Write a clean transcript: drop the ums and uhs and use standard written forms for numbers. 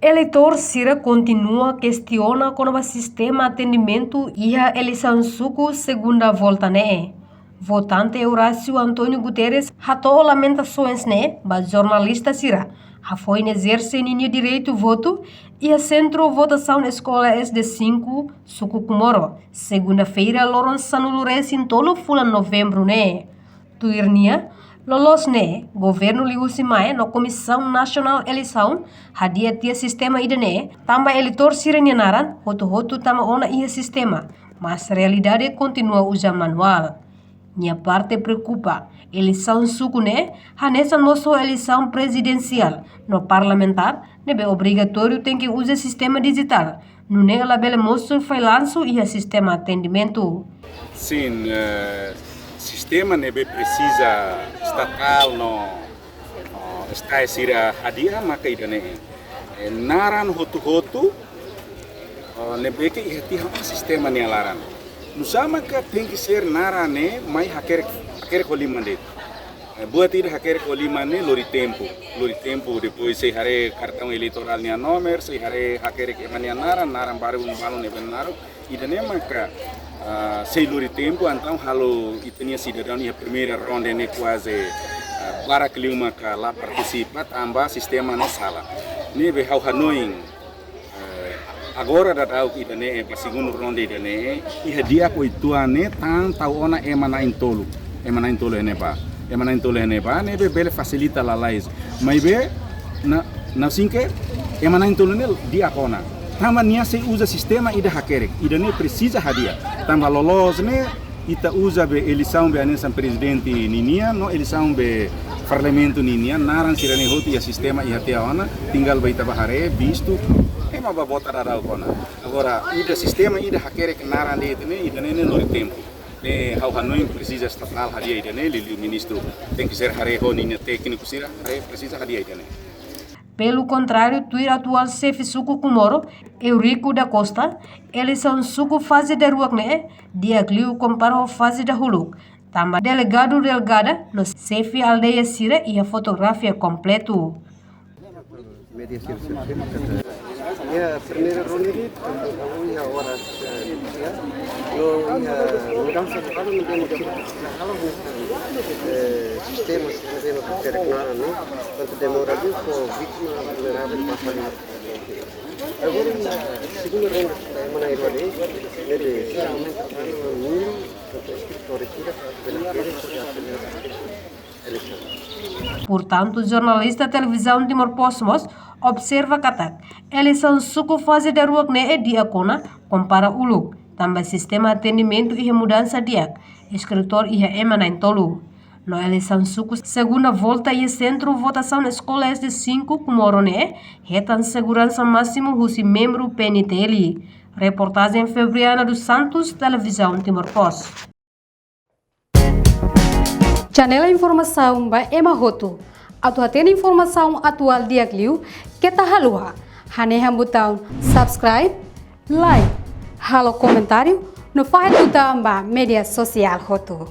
Eleitor Cira continua questiona com o sistema atendimento e a eleição suco segunda volta né. Votante Horácio Antônio Guterres ratou lamentações né, mas jornalista Cira foi exercer ninho direito voto e a centro votação escola SD5 suco Kumoro. Segunda-feira Lourenço Sanulures em tolo fula novembro né. Tuirnia lolos ne, governo liusimai no Comissão Nacional Eleição, hadia tia sistema idene, tamba eleitor sirenianaran, hotu tama ona ia sistema, mas realidade continua usa manual. Minha parte preocupa, eleição sucune, hanessa nosso eleição presidencial, no parlamentar, nebe obrigatório tem que usar sistema digital, no nela bele moço foi lanço e sistema atendimento. Sim, sistema nebe precisa estatal no está sira hadia maka idane naran hotu nebe ke ihti sistema ne laran nusama ka tem que ser narane mai haker kolimande buat tidak haker kolimane lori tempo depois se hare cartão eleitoral nia nomer se hare haker ke mania naran baru balon ne benaro idane maka sei lori tempo então halo itania cidadão e a primeira ronda ne quase para clima que lá participa tambah sistema ne sala ne be hau hanoing agora da tau idane pa segundo ronda idane e dia ko ituane tan tau ona emana intolo ene ba ne be bele facilita la lais mas be na sinke emana intolo ne dia kona tamba nia se usa sistema ida hakerek ida ne precisa hadia tamba lolos ne ita usa be eleição be anesan presidente ninia no eleição be parlamento ninia naran sirane hoti ya sistema e até ona tinggal baita bahare visto ema ba votar ada kona agora ida sistema ida hakerek naran de ne ida ne no tempo ne hau hanoi precisa estatal hadia ida ne lili ministro tem que ser hare ho ninia técnico sira hare precisa hadia ida ne. Pelo contrário, o atual chefe suco Kumoro, Eurico da Costa, eleição suco fase da ruakne, diagliu comparou fase da huluk. Tamba delegado Delgada, no chefe aldeia Sira e a fotografia completo. Ya, primeira reunião ya horas ya mudança de kalau kalau sistema terkenal nih untuk demorado for vítima vulnerável para agora segunda ronda mana irwade nele realmente para mil escritores Portanto, o jornalista da televisão Timor Posmos observa que eleição suco fase da ruak ne dia kona compara uluk, tambah sistema atendimento e mudança dia, escritor e emana em tolu. No eleição suco segunda volta e centro votação escola SD5 Kumoro ne, retan segurança máximo husi membro PNTL. Reportagem Febriana dos Santos, televisão Timor Post. Janela informação ba Emma Hoto. Atau tem informação atual dia kliu kita halua. Haneha botão subscribe, like, halo comentário no faz botão ba media sosial Hoto.